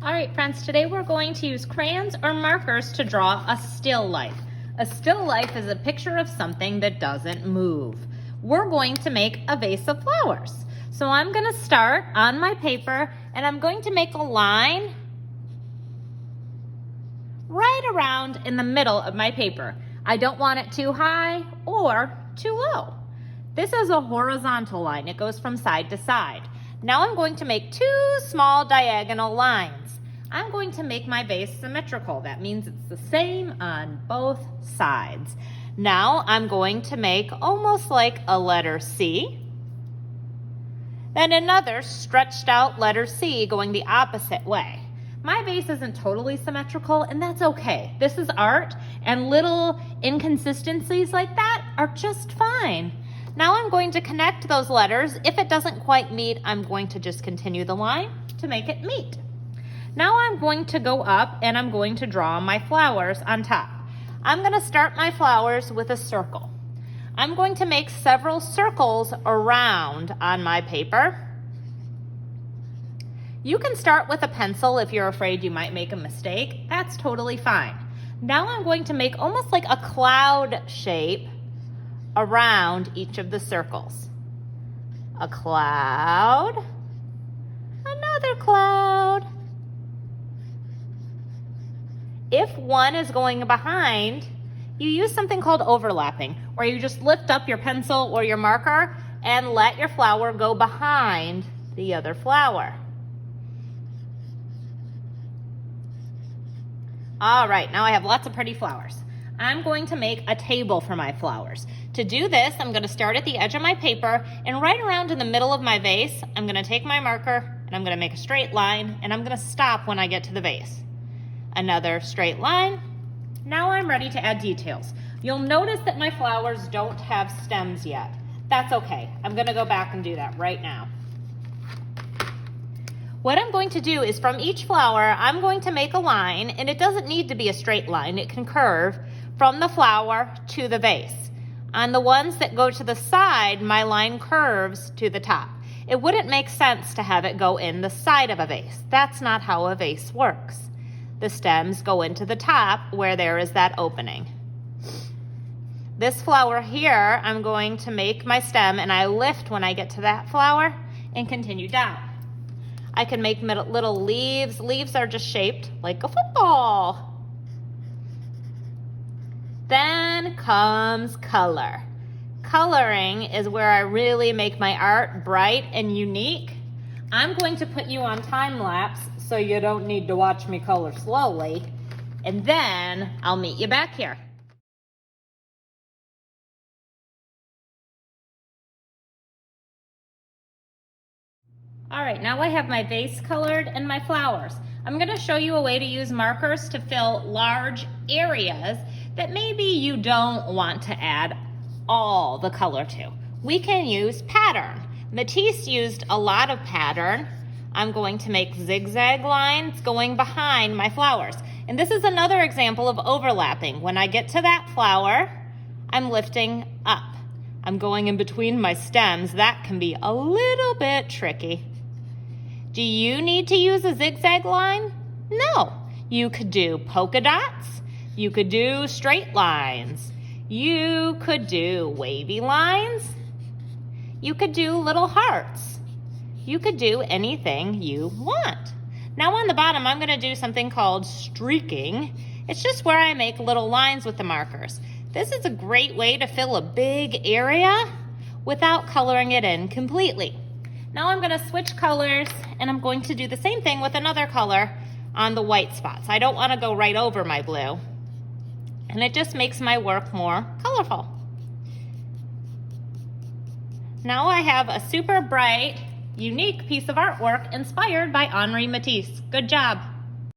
All right, friends, today we're going to use crayons or markers to draw a still life. A still life is a picture of something that doesn't move. We're going to make a vase of flowers. So I'm going to start on my paper and I'm going to make a line right around in the middle of my paper. I don't want it too high or too low. This is a horizontal line. It goes from side to side. Now I'm going to make two small diagonal lines. I'm going to make my vase symmetrical. That means it's the same on both sides. Now I'm going to make almost like a letter C, then another stretched out letter C going the opposite way. My vase isn't totally symmetrical, and that's okay. This is art, and little inconsistencies like that are just fine. Now I'm going to connect those letters. If it doesn't quite meet, I'm going to just continue the line to make it meet. Now I'm going to go up and I'm going to draw my flowers on top. I'm going to start my flowers with a circle. I'm going to make several circles around on my paper. You can start with a pencil if you're afraid you might make a mistake. That's totally fine. Now I'm going to make almost like a cloud shape around each of the circles. A cloud, another cloud. If one is going behind, you use something called overlapping, where you just lift up your pencil or your marker and let your flower go behind the other flower. All right, now I have lots of pretty flowers. I'm going to make a table for my flowers. To do this, I'm going to start at the edge of my paper, and right around in the middle of my vase, I'm going to take my marker and I'm going to make a straight line, and I'm going to stop when I get to the vase. Another straight line. Now I'm ready to add details. You'll notice that my flowers don't have stems yet. That's okay. I'm going to go back and do that right now. What I'm going to do is from each flower, I'm going to make a line, and it doesn't need to be a straight line. It can curve from the flower to the vase. On the ones that go to the side, my line curves to the top. It wouldn't make sense to have it go in the side of a vase. That's not how a vase works. The stems go into the top where there is that opening. This flower here, I'm going to make my stem and I lift when I get to that flower and continue down. I can make little leaves. Leaves are just shaped like a football. Then comes color. Coloring is where I really make my art bright and unique. I'm going to put you on time lapse so you don't need to watch me color slowly, and then I'll meet you back here. All right, now I have my vase colored and my flowers. I'm going to show you a way to use markers to fill large areas that maybe you don't want to add all the color to. We can use pattern. Matisse used a lot of pattern. I'm going to make zigzag lines going behind my flowers. And this is another example of overlapping. When I get to that flower, I'm lifting up. I'm going in between my stems. That can be a little bit tricky. Do you need to use a zigzag line? No. You could do polka dots. You could do straight lines. You could do wavy lines. You could do little hearts. You could do anything you want. Now on the bottom, I'm going to do something called streaking. It's just where I make little lines with the markers. This is a great way to fill a big area without coloring it in completely. Now I'm going to switch colors and I'm going to do the same thing with another color on the white spots. I don't want to go right over my blue. And it just makes my work more colorful. Now I have a super bright, unique piece of artwork inspired by Henri Matisse. Good job.